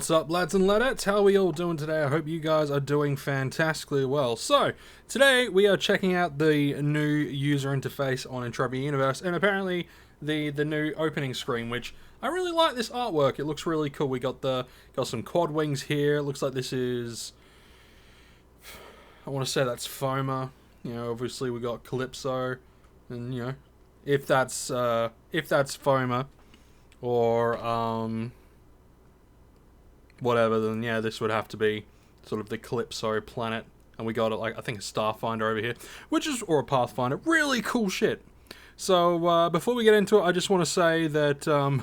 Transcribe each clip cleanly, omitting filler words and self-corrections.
What's up, lads and ladettes? How are we all doing today? I hope you guys are doing fantastically well. So, today we are checking out the new user interface on Entropia Universe, and apparently the new opening screen, which I really like this artwork. It looks really cool. We got some quad wings here. It looks like this is, I want to say that's Foma. You know, obviously we got Calypso, and you know, if that's Foma or whatever, then yeah, this would have to be sort of the Calypso planet. And we got like I think a Starfinder over here, or a Pathfinder. Really cool shit. So before we get into it, I just want to say that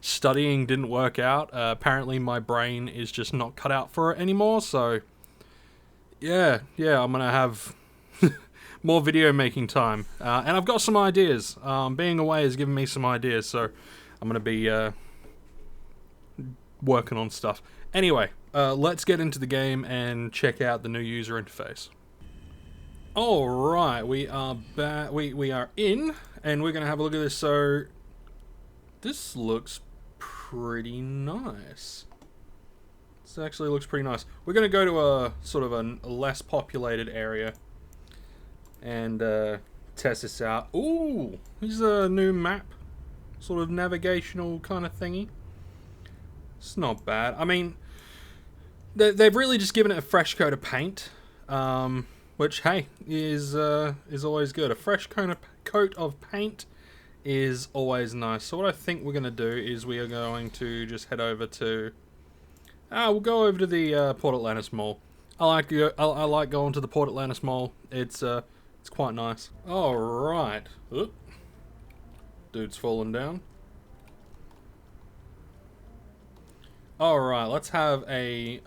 studying didn't work out. Apparently my brain is just not cut out for it anymore. So yeah, I'm gonna have more video making time, and I've got some ideas. Being away has given me some ideas, so I'm gonna be working on stuff. Anyway, let's get into the game and check out the new user interface. Alright, we are back. We are in, and we're going to have a look at this. So, this looks pretty nice. This actually looks pretty nice. We're going to go to a sort of a less populated area and test this out. Ooh, here's a new map. Sort of navigational kind of thingy. It's not bad. I mean, they've really just given it a fresh coat of paint, which, hey, is always good. A fresh coat of paint is always nice. So what I think we're going to do is we are going to just head over to... we'll go over to the Port Atlantis Mall. I like going to the Port Atlantis Mall. It's quite nice. Alright. Dude's falling down. Alright, let's have a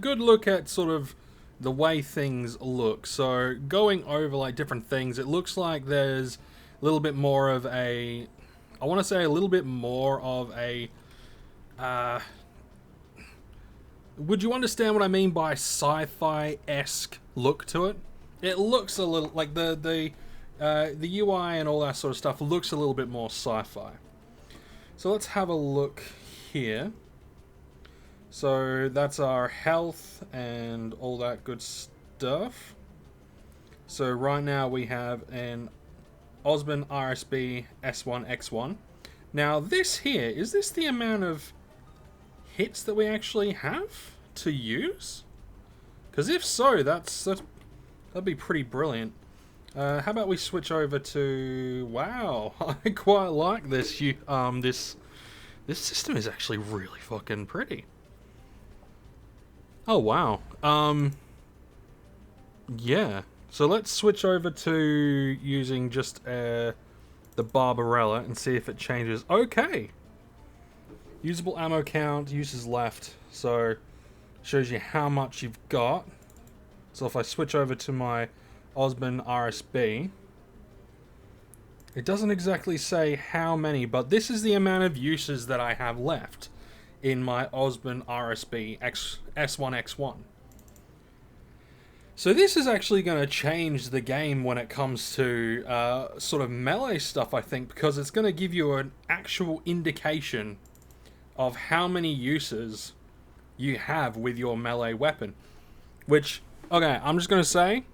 good look at sort of the way things look. So, going over like different things, it looks like there's a little bit more of a... I want to say a little bit more of a... would you understand what I mean by sci-fi-esque look to it? It looks a little... like the UI and all that sort of stuff looks a little bit more sci-fi. So let's have a look here. So that's our health and all that good stuff. So right now we have an Osborne RSB S1X1. Now this here, is this the amount of hits that we actually have to use? Because if so, that'd be pretty brilliant. How about we switch over to... Wow, I quite like this. This system is actually really fucking pretty. Oh, wow. Yeah. So let's switch over to using just the Barbarella and see if it changes. Okay. Usable ammo count, uses left. So, shows you how much you've got. So if I switch over to my Osborne RSB, it doesn't exactly say how many, but this is the amount of uses that I have left in my Osborne RSB S1X1. So this is actually going to change the game when it comes to sort of melee stuff, I think, because it's going to give you an actual indication of how many uses you have with your melee weapon. Which, okay, I'm just going to say,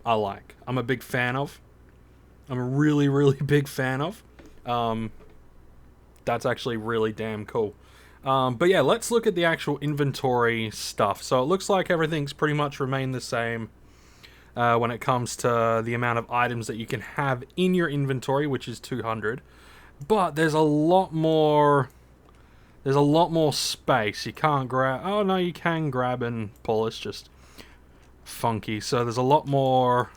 I like. I'm a big fan of. I'm a really, really big fan of. That's actually really damn cool. But yeah, let's look at the actual inventory stuff. So it looks like everything's pretty much remained the same when it comes to the amount of items that you can have in your inventory, which is 200. But there's a lot more... There's a lot more space. You can't grab... Oh, no, you can grab and pull. It's just funky. So there's a lot more...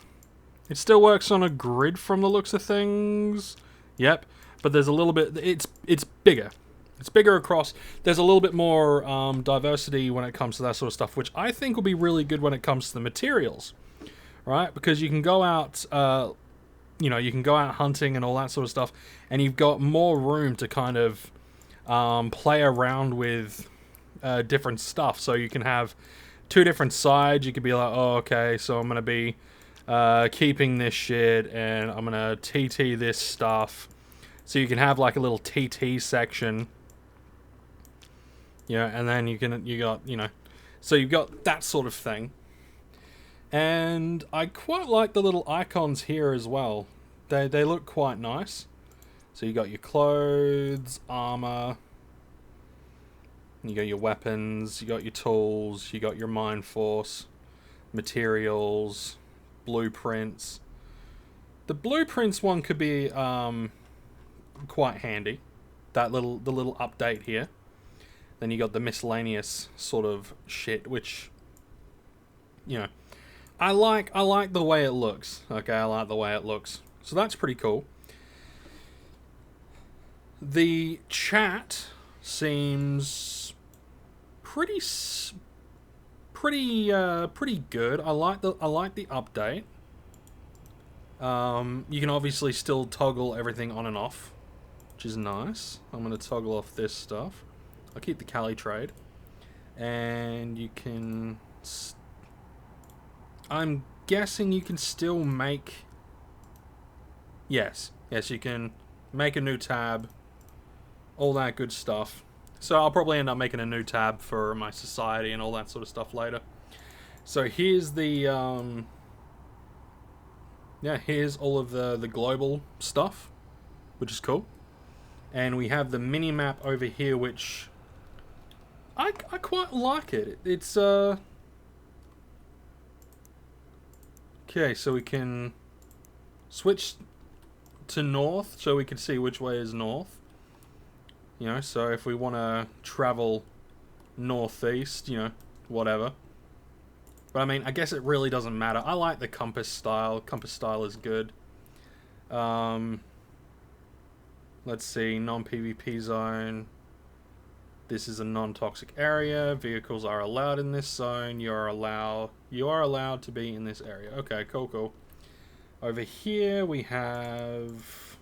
It still works on a grid from the looks of things. Yep. But there's a little bit... It's bigger. It's bigger across. There's a little bit more diversity when it comes to that sort of stuff, which I think will be really good when it comes to the materials, right? Because you can go out, you can go out hunting and all that sort of stuff, and you've got more room to kind of play around with different stuff. So you can have two different sides. You could be like, oh, okay, so I'm going to be keeping this shit, and I'm going to TT this stuff. So you can have like a little TT section Yeah, and then you got, you know, so you've got that sort of thing. And I quite like the little icons here as well. They look quite nice. So you got your clothes, armor, you got your weapons, you got your tools, you got your mind force, materials, blueprints. The blueprints one could be quite handy. The little update here. Then you got the miscellaneous sort of shit, which, you know, I like the way it looks. Okay, I like the way it looks. So that's pretty cool. The chat seems pretty good. I like the update. You can obviously still toggle everything on and off, which is nice. I'm gonna toggle off this stuff. I'll keep the Cali trade, and you can. I'm guessing you can still make. Yes, you can make a new tab. All that good stuff. So I'll probably end up making a new tab for my society and all that sort of stuff later. So here's the here's all of the global stuff, which is cool. And we have the mini map over here, which I quite like it. It's okay, so we can switch to north so we can see which way is north. You know, so if we want to travel northeast, you know, whatever. But I mean, I guess it really doesn't matter. I like the compass style. Compass style is good. Let's see, non-PvP zone. This is a non-toxic area. Vehicles are allowed in this zone. You are allowed to be in this area. Okay, cool. Over here we have,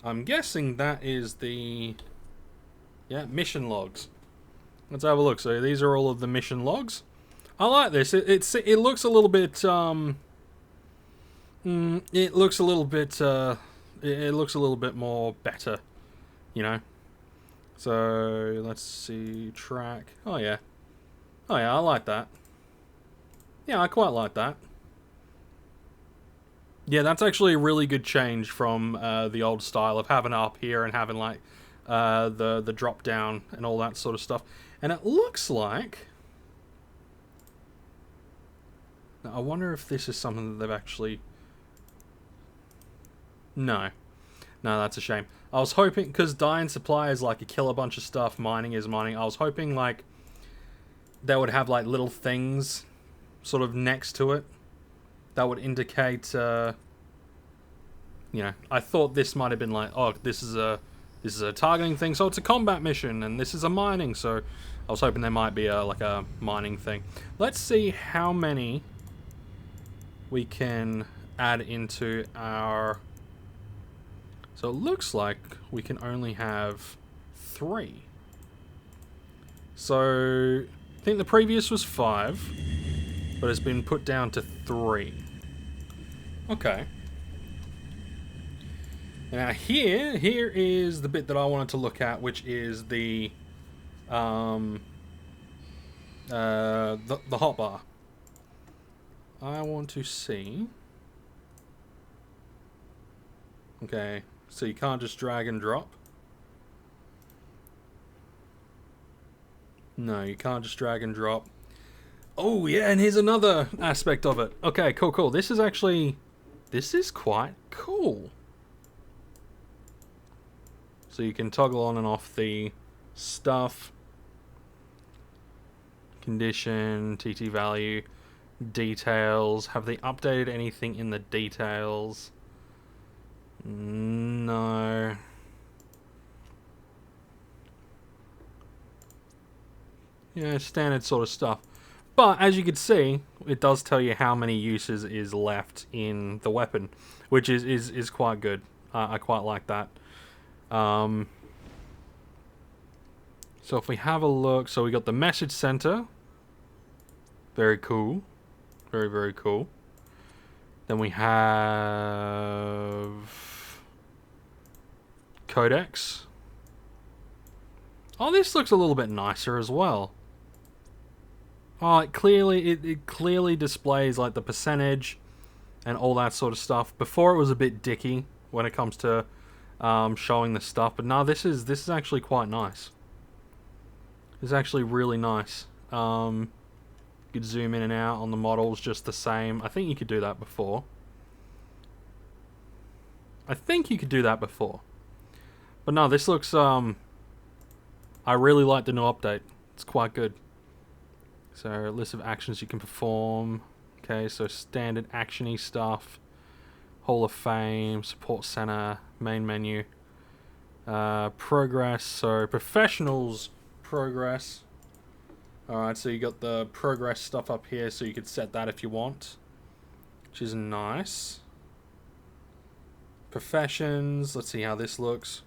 I'm guessing that is the mission logs. Let's have a look. So these are all of the mission logs. I like this. It looks a little bit it looks a little bit more better, you know. So let's see, track. Oh yeah, I like that. Yeah, I quite like that. Yeah, that's actually a really good change from the old style of having it up here and having like the drop down and all that sort of stuff. And it looks like, now, I wonder if this is something that they've actually. No, that's a shame. I was hoping, because Dye Supply is like a kill a bunch of stuff, mining is mining. I was hoping like they would have like little things sort of next to it that would indicate, you know, I thought this might have been like, oh, this is a targeting thing, so it's a combat mission, and this is a mining, so I was hoping there might be like a mining thing. Let's see how many we can add into our. So it looks like we can only have 3. So I think the previous was 5, but it's been put down to 3. Okay. Now here is the bit that I wanted to look at, which is the hotbar. I want to see. Okay, so you can't just drag and drop. No, you can't just drag and drop. Oh yeah, and here's another aspect of it. Okay, cool. This is quite cool. So you can toggle on and off the stuff, condition, TT value, details. Have they updated anything in the details? No. Yeah, standard sort of stuff. But as you can see, it does tell you how many uses is left in the weapon, which is quite good. I quite like that. So if we have a look, so we got the message center. Very cool. Very cool. Then we have codex. Oh, this looks a little bit nicer as well. Oh, it clearly displays like the percentage and all that sort of stuff. Before it was a bit dicky when it comes to showing the stuff, but now this is actually quite nice. It's actually really nice. You could zoom in and out on the models just the same. I think you could do that before. But no, this looks I really like the new update. It's quite good. So, list of actions you can perform. Okay, so standard actiony stuff. Hall of Fame, Support Center, main menu. Progress, so professionals progress. Alright, so you got the progress stuff up here, so you could set that if you want. Which is nice. Professions, let's see how this looks.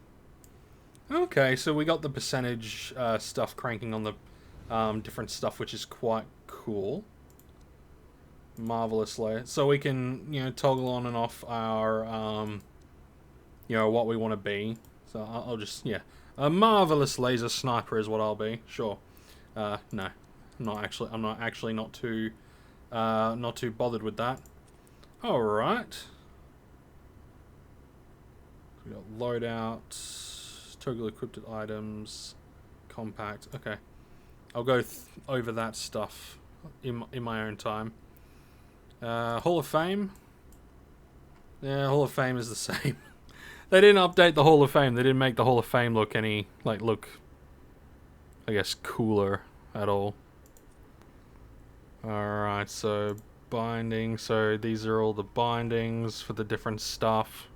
Okay, so we got the percentage stuff cranking on the different stuff, which is quite cool. Marvelous layer. So we can, toggle on and off our, what we want to be. So I'll just, a marvelous laser sniper is what I'll be. Sure. No, I'm not too bothered with that. All right. We got loadout. Toggle equipped items, compact. Okay, I'll go over that stuff in my own time. Hall of Fame. Yeah, Hall of Fame is the same. They didn't update the Hall of Fame. They didn't make the Hall of Fame look any look, I guess, cooler at all. All right, so binding. So these are all the bindings for the different stuff.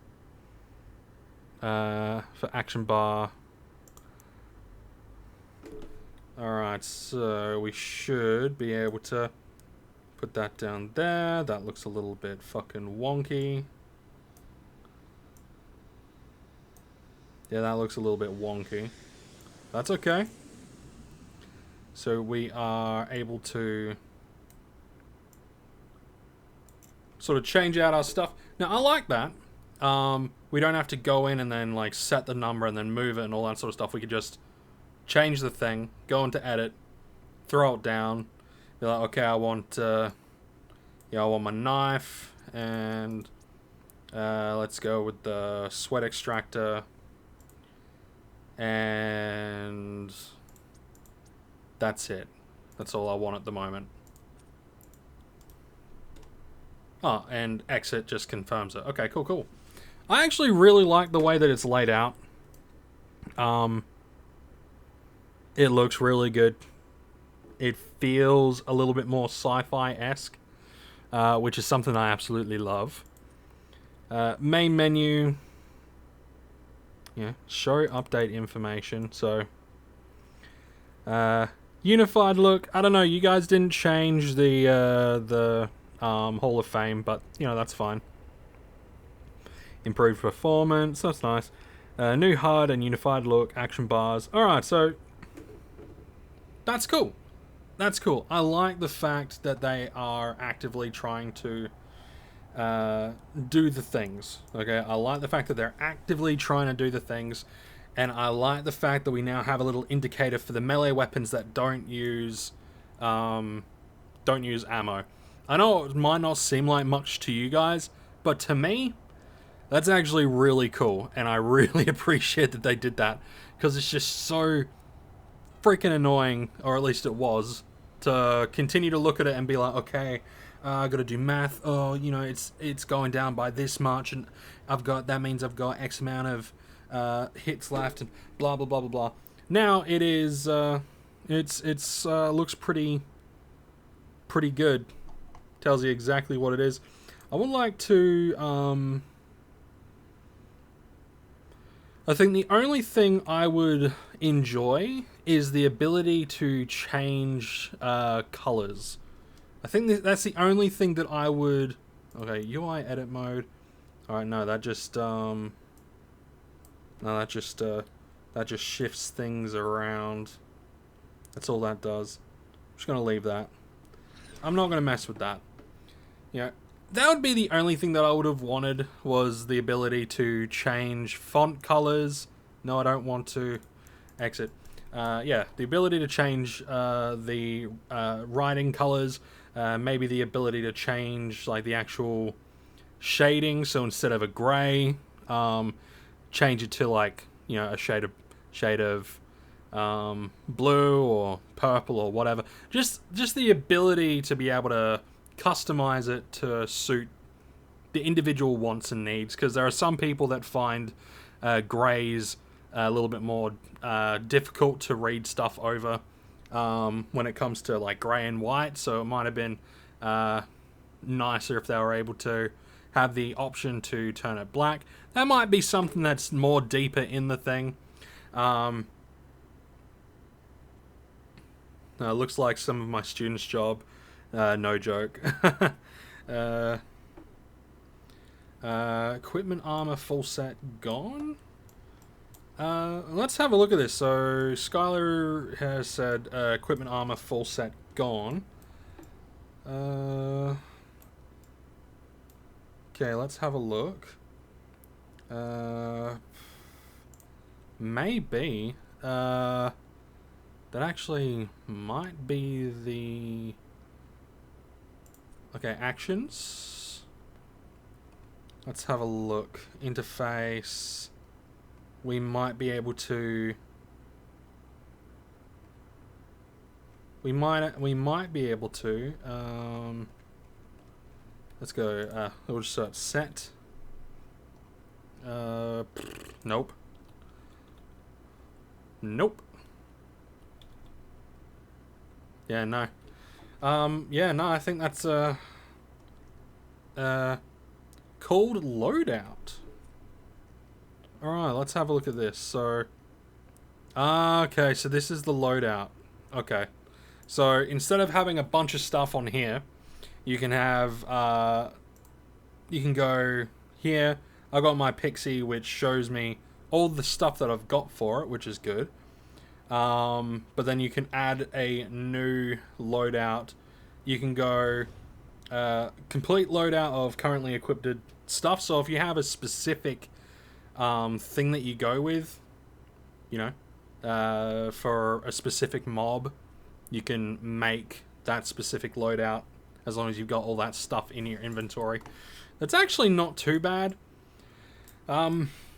For action bar. Alright, so we should be able to put that down there. That looks a little bit fucking wonky. Yeah, that looks a little bit wonky. That's okay. So we are able to sort of change out our stuff. Now, I like that. We don't have to go in and then set the number and then move it and all that sort of stuff. We could just change the thing, go into edit, throw it down, be like, okay, I want I want my knife, and let's go with the sweat extractor, and that's it. That's all I want at the moment. Oh, and exit just confirms it. Okay, cool. I actually really like the way that it's laid out. It looks really good. It feels a little bit more sci-fi-esque, which is something I absolutely love. Main menu. Yeah, show update information. So, unified look. I don't know. You guys didn't change the Hall of Fame, but that's fine. Improved performance, that's nice. New HUD and unified look, action bars. Alright, so that's cool. That's cool. I like the fact that they are actively trying to do the things. Okay, I like the fact that they're actively trying to do the things, and I like the fact that we now have a little indicator for the melee weapons that don't use ammo. I know it might not seem like much to you guys, but to me, that's actually really cool, and I really appreciate that they did that, because it's just so freaking annoying, or at least it was, to continue to look at it and be like, okay, I gotta do math, oh, it's going down by this much, and that means I've got X amount of hits left, and blah, blah, blah, blah, blah. Now, it is, it's looks pretty good. Tells you exactly what it is. I would like to, I think the only thing I would enjoy is the ability to change colors. I think that's the only thing that I would... Okay, UI edit mode. Alright, no, that just... No, that just shifts things around. That's all that does. I'm just going to leave that. I'm not going to mess with that. That would be the only thing that I would have wanted, was the ability to change font colors. No, I don't want to. Exit. yeah, the ability to change the writing colors, maybe the ability to change like the actual shading. So instead of a gray, change it to like a shade of blue or purple or whatever. Just the ability to be able to customize it to suit the individual wants and needs, because there are some people that find grays a little bit more difficult to read stuff over when it comes to like gray and white. So it might have been nicer if they were able to have the option to turn it black. That might be something that's more deeper in the thing. Looks like some of my students' job. No joke. Equipment armor full set gone. Let's have a look at this. So Skylar has said equipment armor full set gone. Okay, let's have a look. Maybe that actually might be the... Okay, actions. Let's have a look. Interface. We might be able to... We might be able to... let's go. We'll just search set. Nope. Nope. Yeah, no. Yeah, no, I think that's called loadout. Alright, let's have a look at this. So, okay, so this is the loadout. Okay. So, instead of having a bunch of stuff on here, you can have, you can go here. I got my Pixie, which shows me all the stuff that I've got for it, which is good. But then you can add a new loadout. You can go complete loadout of currently equipped stuff. So if you have a specific thing that you go with, for a specific mob, you can make that specific loadout as long as you've got all that stuff in your inventory. That's actually not too bad.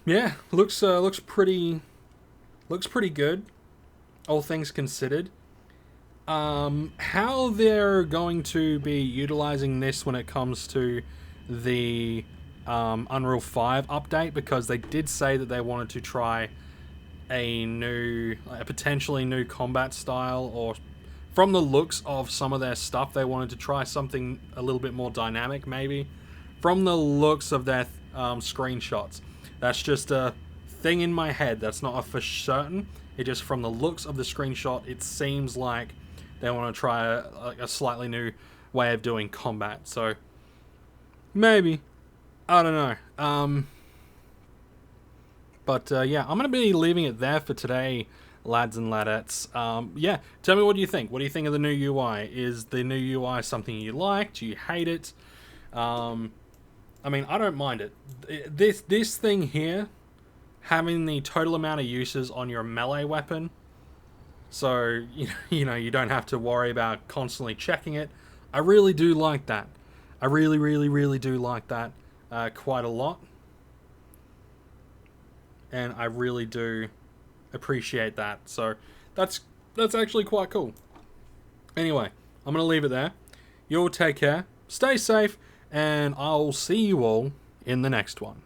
Yeah, looks pretty good, all things considered. How they're going to be utilizing this when it comes to the Unreal 5 update, because they did say that they wanted to try a potentially new combat style, or from the looks of some of their stuff, they wanted to try something a little bit more dynamic, maybe. From the looks of their screenshots. That's just a thing in my head. That's not a for certain. It just, from the looks of the screenshot, it seems like they want to try a slightly new way of doing combat. So, maybe. I don't know. But yeah, I'm going to be leaving it there for today, lads and ladettes. Yeah, tell me what do you think. What do you think of the new UI? Is the new UI something you like? Do you hate it? I mean, I don't mind it. This thing here, having the total amount of uses on your melee weapon, so you don't have to worry about constantly checking it. I really do like that. I really, really, really do like that quite a lot, and I really do appreciate that. So that's actually quite cool. Anyway, I'm gonna leave it there. You'll take care, stay safe, and I'll see you all in the next one.